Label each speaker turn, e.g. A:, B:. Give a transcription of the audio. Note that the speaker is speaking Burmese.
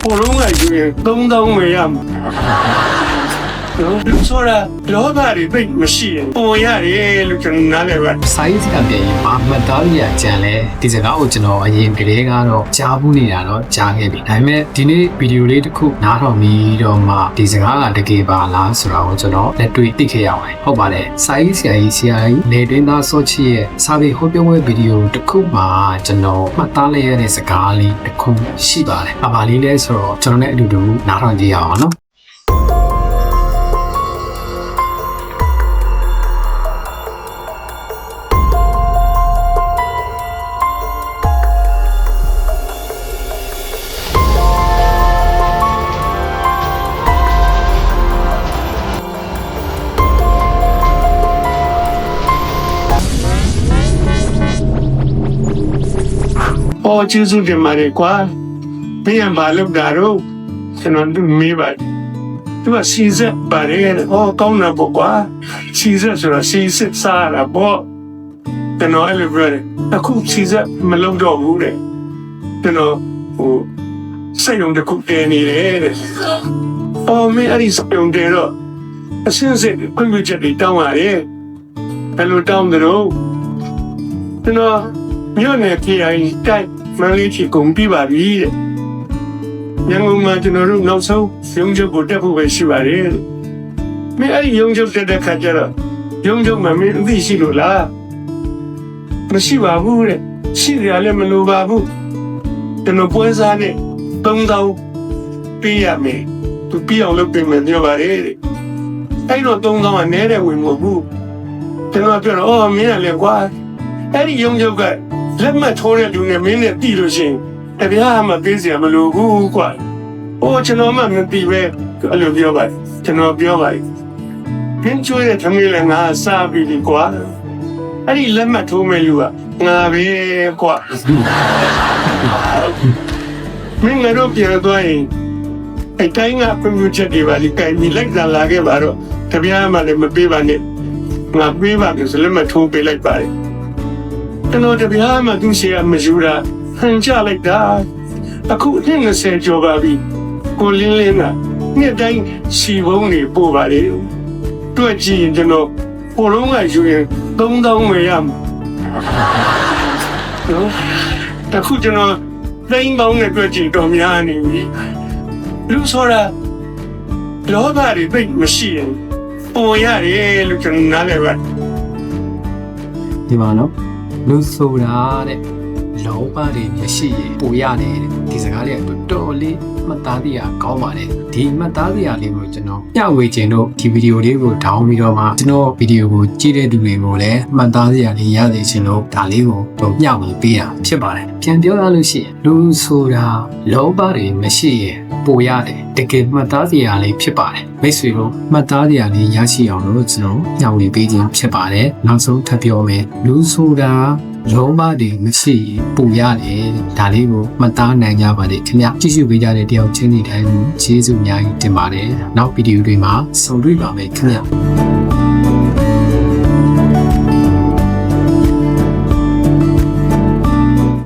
A: ပိုလုံးကယူရင်3000ဝယ်ရမှာလူဆိုတာလောဘတွေသိမရှိရင်ပေါ်ရတယ်လို့ကျွန်တော်နားလည်ပါ
B: စာရေးစကားပြန်ရင်ဘာမှတ်သားရကြံလဲဒီစကားကိုကျွန်တော်အရင်ကတည်းကတော့ကြားဘူးနေတာတော့ကြားခဲ့ပြီဒါပေမဲ့ဒီနေ့ဗီဒီယိုလေးတစ်ခုနားထောင်ပြီးတော့မှဒီစကားကတကယ်ပါလားဆိုတာကိုကျွန်တော်လက်တွေ့သိခဲ့ရပါတယ်ဟုတ်ပါတယ်စာရေးဆရာကြီးနေတွင်သားစောချီရဲ့စာပေဟောပြောပွဲဗီဒီယိုတစ်ခုမှာကျွန်တော်မှတ်သားလိုက်ရတဲ့စကားလေးတစ်ခုရှိပါတယ်အပါလေးလဲဆိုတော့ကျွန်တော်နဲ့အတူတူနားထောင်ကြည့်ရအောင်နော်
A: 哦，就是这么的瓜，别人把路打肉，可能都没吧。对吧？西式把这个哦，讲那不瓜，西式说了西式啥了不？等到那边的，那苦西式没弄到屋的，等到我使用的苦点你的，哦，没阿里使用的了，现在快不这里当完的，还路当的喽，等到。မြို့နယ်KIတိုက်မန္တလေးကုန်ပြပါပြီတဲ့ရန်ကုန်မှာကျွန်တော်တို့နောက်ဆုံးရုံးချုပ်ကိုတက်ဖို့ပဲရှိပါတယ်တဲ့မင်းအဲ့ဒီရုံးချုပ်တက်တဲ့ခါကျတော့ရုံးချုပ်မှာမင်းအသိရှိလို့လားမရှိပါဘူးတဲ့ရှိရလည်းမလိုပါဘူးကျွန်တော်ပွဲစားနဲ့3000ပေးရမယ်သူပြအောင်လုပ်ပေးမယ်ပြောပါတယ်တဲ့အဲ့တော့3000ကနည်းတဲ့ဝင်မဟုတ်ဘူးကျွန်တော်ပြောတော့အော်မင်းကလည်းကွာအဲ့ဒီရုံးချုပ်ကလက်မှတ်ထိုးတဲ့လူနဲ့မင်းနဲ့တီးလို့ရှိရင်တပြားမှပေးစရာမလိုဘူးကွာ။အိုးကျွန်တော်မှမတီးပဲအဲ့လိုပြောပါကျွန်တော်ပြောပါ။ခင်းကျွေးတဲ့သမီးလည်းငါစားပြီးပြီကွာ။အဲ့ဒီလက်မှတ်ထိုးမဲ့လူကငါပဲကွာ။မင်းတို့ပြန်သွားရင်အဲ့တိုင်းကပြမှုချက်တွေပါလိကိုင်ပြီးလိုက်လာခဲ့ပါတော့တပြားမှလည်းမပေးပါနဲ့။ငါပေးပါပြီဆိုလက်မှတ်ထိုးပေးလိုက်ပါလေ။ကျွန်တော်တပြားမှသူ့ရှေ့ကမယူတာဟန်ချလိုက်တာအခုအနှစ်20ကျော်ပါပြီကိုလင်းလင်းကနှစ်တိုင်းစီပုံးနေပို့ပါလေတွေ့ကြည့်ရင်ကျွန်တော်ပိုလုံးကယူရင်3000ဝယ်ရမှာနော်အခုကျွန်တော်သိန်းပေါင်းနဲ့တွေ့ကြည့်တော့များနေပြီလူဆိုတာလောဘတွေသိမရှိရင်ပေါ်ရတယ်လို့ကျွန်တော်နားလည်ပါ
B: ဒီမှာနော်လူဆိုတာတဲ့လောဘတွေမရှိရင်ပူရတယ်တဲ့ဒီစကားလေးကတော်တော်လေးမှတ်သားစရာကောင်းပါတယ်ဒီမှတ်သားစရာလေးကိုကျွန်တော်မျှဝေခြင်းတို့ဒီဗီဒီယိုလေးကိုဒေါင်းပြီးတော့မှကျွန်တော်ဗီဒီယိုကိုကြည့်တဲ့သူတွေကိုလည်းမှတ်သားစရာလေးရစေချင်လို့ဒါလေးကိုတော့မျှဝေပေးတာဖြစ်ပါတယ်ပြန်ပြောရလို့ရှိရင်လူဆိုတာလောဘတွေမရှိရင်ပူရတယ်တကယ်မှတ်သားစရာလေးဖြစ်ပါတယ်မိတ်ဆွေတို့မှတ်သားစရာလေးရရှိအောင်လို့ကျွန်တော်မျှဝေပေးခြင်းဖြစ်ပါတယ်နောက်ဆုံးထပ်ပြောမယ်လူဆိုတာလောဘတွေမရှိရင်ပူရတယ်ဒါလေးကိုမှတ်သားနိုင်ကြပါလေခင်ဗျကြည့်ရှုပေးကြတဲ့တယောက်ချင်းစီတိုင်းကိုကျေးဇူးအများကြီးတင်ပါတယ်နောက်ဗီဒီယိုတွေမှာဆုံတွေ့ပါမယ်ခင်ဗျ